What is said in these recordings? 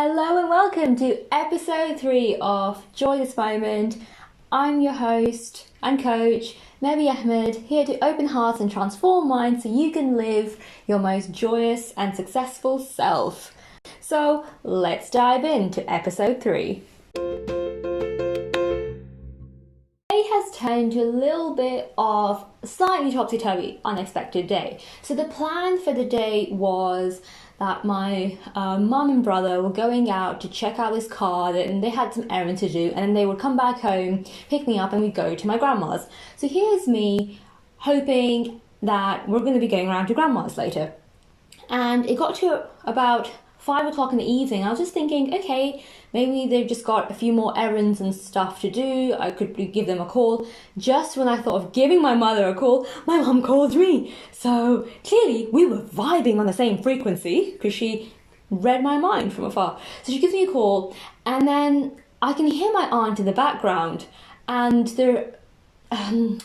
Hello and welcome to episode 3 of Joy This Moment. I'm your host and coach, Mebi Ahmed, here to open hearts and transform minds so you can live your most joyous and successful self. So let's dive into episode 3. Today has turned to a little bit of a slightly topsy-turvy, unexpected day. So the plan for the day was that my mum and brother were going out to check out this car and they had some errands to do, and then they would come back home, pick me up, and we'd go to my grandma's. So here's me hoping that we're going to be going around to grandma's later. And it got to about 5 o'clock in the evening. I was just thinking, okay, maybe they've just got a few more errands and stuff to do. I could give them a call. Just when I thought of giving my mother a call, my mum called me. So clearly we were vibing on the same frequency because she read my mind from afar. So she gives me a call, and then I can hear my aunt in the background, and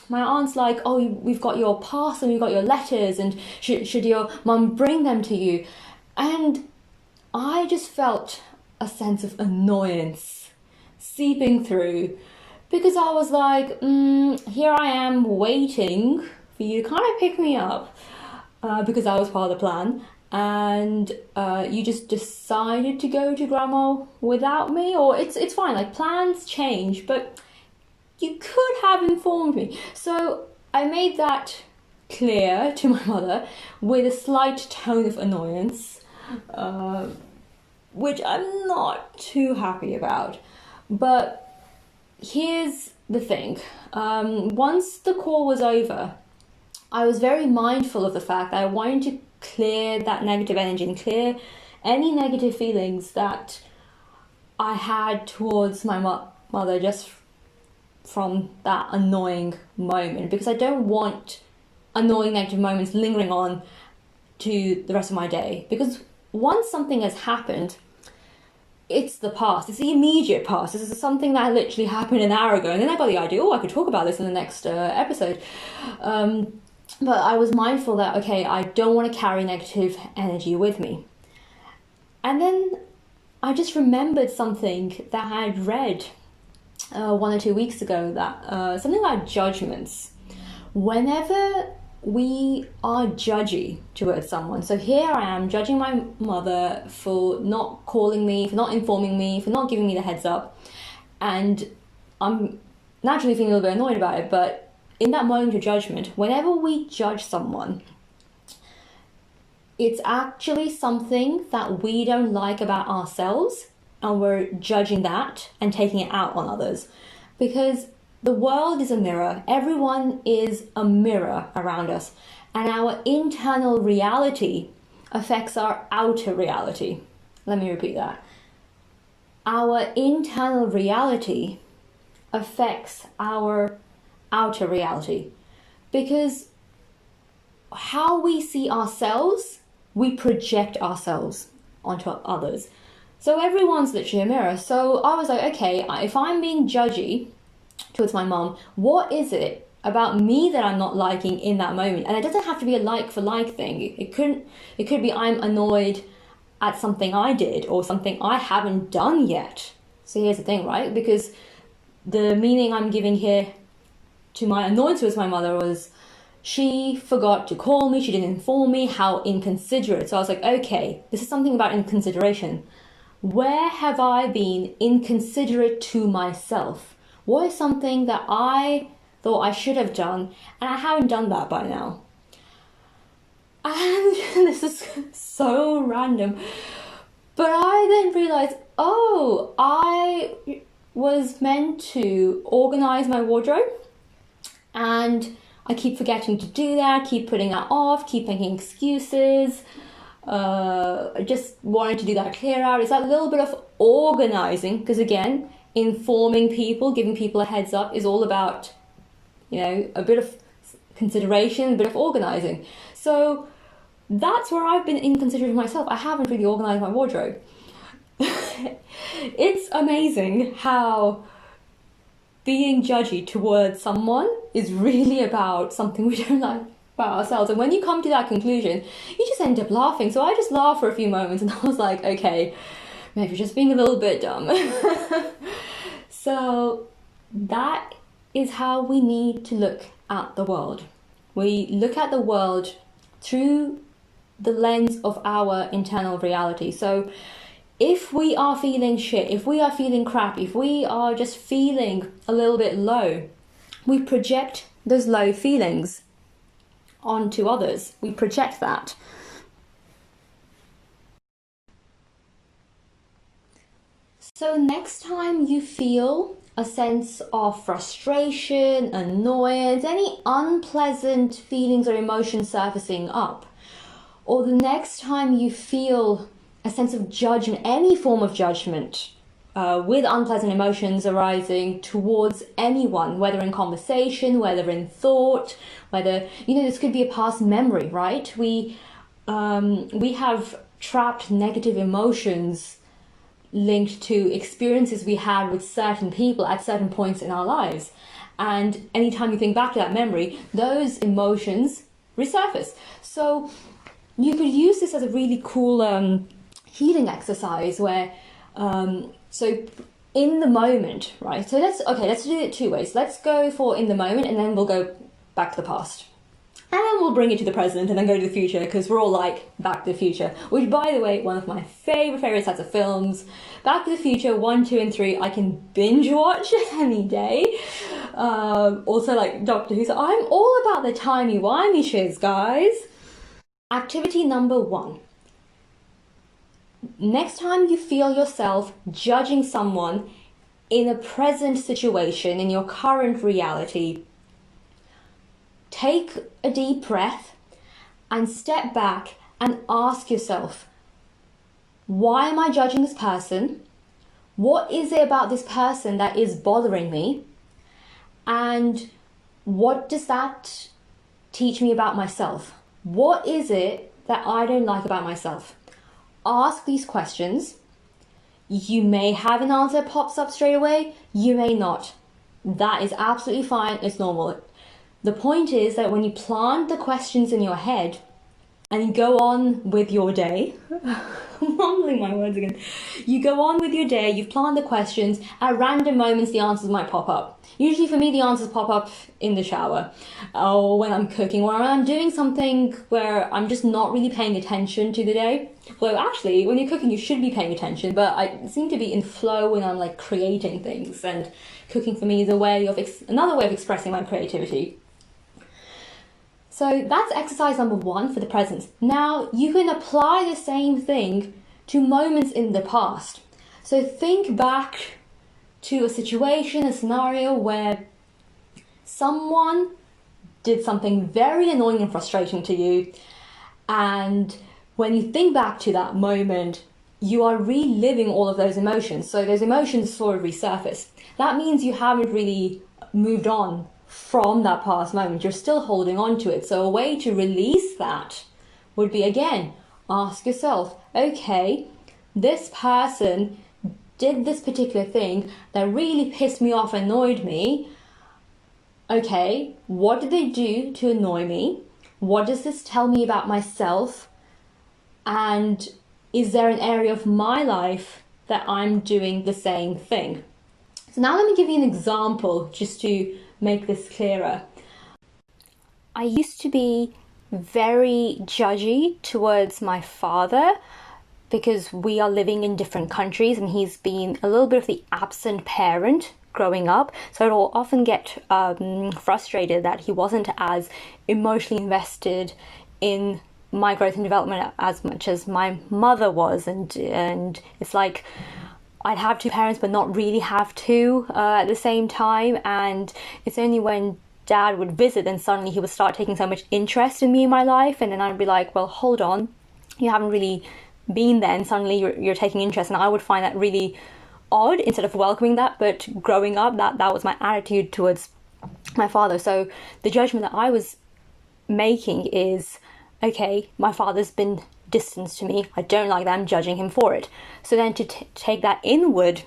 my aunt's like, oh, we've got your parcel, we've got your letters, and should your mum bring them to you? And I just felt a sense of annoyance seeping through, because I was like, here I am waiting for you to kind of pick me up, because that was part of the plan, and you just decided to go to grandma without me. Or it's fine, like plans change, but you could have informed me. So I made that clear to my mother with a slight tone of annoyance, which I'm not too happy about. But here's the thing. Once the call was over, I was very mindful of the fact that I wanted to clear that negative energy and clear any negative feelings that I had towards my mother just from that annoying moment, because I don't want annoying negative moments lingering on to the rest of my day. Because once something has happened, it's the past. It's the immediate past. This is something that literally happened an hour ago, and then I got the idea, I could talk about this in the next episode. But I was mindful that, okay, I don't want to carry negative energy with me. And then I just remembered something that I had read 1 or 2 weeks ago, that something about judgments. Whenever we are judgy towards someone, so here I am judging my mother for not calling me, for not informing me, for not giving me the heads up, and I'm naturally feeling a little bit annoyed about it. But in that moment of judgment, whenever we judge someone, it's actually something that we don't like about ourselves, and we're judging that and taking it out on others. Because the world is a mirror. Everyone is a mirror around us. And our internal reality affects our outer reality. Let me repeat that. Our internal reality affects our outer reality. Because how we see ourselves, we project ourselves onto others. So everyone's literally a mirror. So I was like, okay, if I'm being judgy towards my mom, what is it about me that I'm not liking in that moment? And it doesn't have to be a like for like thing. It could be I'm annoyed at something I did or something I haven't done yet. So here's the thing, right? Because the meaning I'm giving here to my annoyance towards my mother was she forgot to call me, she didn't inform me, how inconsiderate. So I was like, okay, this is something about inconsideration. Where have I been inconsiderate to myself? What is something that I thought I should have done and I haven't done that by now? And this is so random, but I then realized, oh, I was meant to organize my wardrobe, and I keep forgetting to do that, keep putting that off, keep making excuses. I just wanted to do that clear out. It's that little bit of organizing, because again, informing people, giving people a heads up is all about, a bit of consideration, a bit of organizing. So that's where I've been inconsiderate of myself. I haven't really organized my wardrobe. It's amazing how being judgy towards someone is really about something we don't like about ourselves. And when you come to that conclusion, you just end up laughing. So I just laughed for a few moments, and I was like, okay, maybe just being a little bit dumb. So that is how we need to look at the world. We look at the world through the lens of our internal reality. So if we are feeling shit, if we are feeling crap, if we are just feeling a little bit low, we project those low feelings onto others. We project that. So next time you feel a sense of frustration, annoyance, any unpleasant feelings or emotions surfacing up, or the next time you feel a sense of judgment, any form of judgment, with unpleasant emotions arising towards anyone, whether in conversation, whether in thought, whether, this could be a past memory, right? We have trapped negative emotions linked to experiences we had with certain people at certain points in our lives. And anytime you think back to that memory, those emotions resurface. So you could use this as a really cool healing exercise where, so in the moment, right? So let's do it two ways. Let's go for in the moment, and then we'll go back to the past. And then we'll bring it to the present and then go to the future, because we're all like Back to the Future, which, by the way, one of my favorite sets of films. Back to the Future 1, 2, and 3, I can binge watch any day. Also, like Doctor Who, so I'm all about the timey-wimey shiz, guys. Activity number 1. Next time you feel yourself judging someone in a present situation, in your current reality, take a deep breath and step back and ask yourself, why am I judging this person? What is it about this person that is bothering me? And what does that teach me about myself? What is it that I don't like about myself? Ask these questions. You may have an answer that pops up straight away. You may not. That is absolutely fine. It's normal. The point is that when you plant the questions in your head and you go on with your day, I'm mumbling my words again. You go on with your day, you've planted the questions, at random moments the answers might pop up. Usually for me the answers pop up in the shower, or when I'm cooking, or when I'm doing something where I'm just not really paying attention to the day. Well, actually, when you're cooking you should be paying attention, but I seem to be in flow when I'm like creating things, and cooking for me is another way of expressing my creativity. So that's exercise number 1 for the present. Now you can apply the same thing to moments in the past. So think back to a situation, a scenario where someone did something very annoying and frustrating to you, and when you think back to that moment, you are reliving all of those emotions. So those emotions sort of resurface. That means you haven't really moved on from that past moment. You're still holding on to it. So a way to release that would be, again, ask yourself, okay, this person did this particular thing that really pissed me off, annoyed me. Okay, what did they do to annoy me? What does this tell me about myself? And is there an area of my life that I'm doing the same thing? So now let me give you an example just to make this clearer. I used to be very judgy towards my father because we are living in different countries and he's been a little bit of the absent parent growing up. So I'd often get frustrated that he wasn't as emotionally invested in my growth and development as much as my mother was, and it's like I'd have two parents but not really have two at the same time, and it's only when Dad would visit then suddenly he would start taking so much interest in me in my life, and then I'd be like, well, hold on, you haven't really been there, and suddenly you're taking interest, and I would find that really odd instead of welcoming that. But growing up, that was my attitude towards my father. So the judgment that I was making is, okay, my father's been distant to me, I don't like that, I'm judging him for it. So then to take that inward,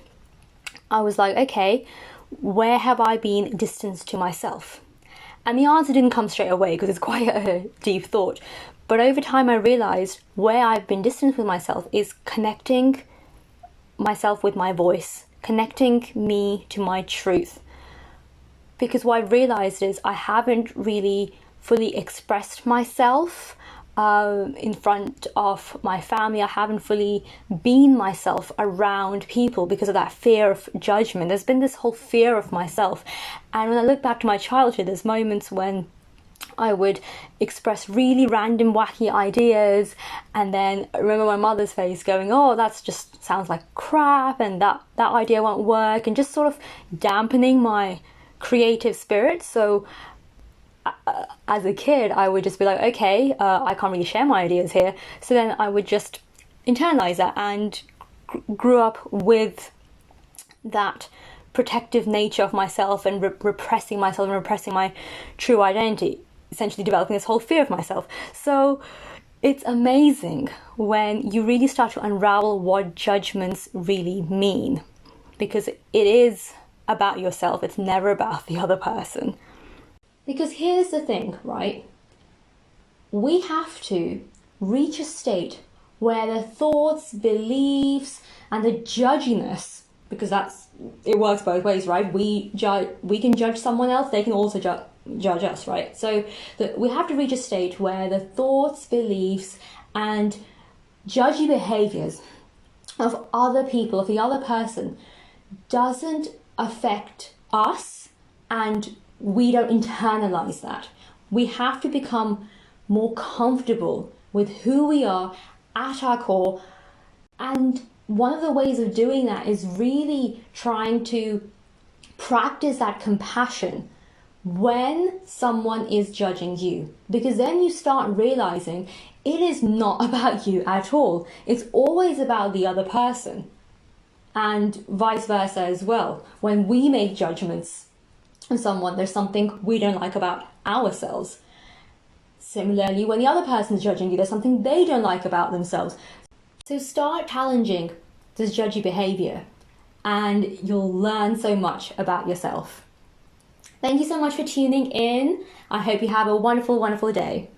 I was like, okay, where have I been distanced to myself? And the answer didn't come straight away because it's quite a deep thought. But over time I realized where I've been distant with myself is connecting myself with my voice, connecting me to my truth. Because what I realized is I haven't really fully expressed myself in front of my family. I haven't fully been myself around people because of that fear of judgment. There's been this whole fear of myself. And when I look back to my childhood, there's moments when I would express really random, wacky ideas, and then I remember my mother's face going, oh, that's just sounds like crap, and that idea won't work, and just sort of dampening my creative spirit. So as a kid, I would just be like, okay, I can't really share my ideas here. So then I would just internalize that and grew up with that protective nature of myself and repressing myself and repressing my true identity, essentially developing this whole fear of myself. So it's amazing when you really start to unravel what judgments really mean, because it is about yourself. It's never about the other person. Because here's the thing, right? We have to reach a state where the thoughts, beliefs, and the judginess, because it works both ways, right? We can judge someone else, they can also judge us, right? So we have to reach a state where the thoughts, beliefs, and judgy behaviors of other people, of the other person, doesn't affect us, and we don't internalize that. We have to become more comfortable with who we are at our core. And one of the ways of doing that is really trying to practice that compassion when someone is judging you, because then you start realizing it is not about you at all. It's always about the other person, and vice versa as well. When we make judgments on someone, there's something we don't like about ourselves. Similarly, when the other person's judging you, there's something they don't like about themselves. So start challenging this judgy behavior, and you'll learn so much about yourself. Thank you so much for tuning in. I hope you have a wonderful, wonderful day.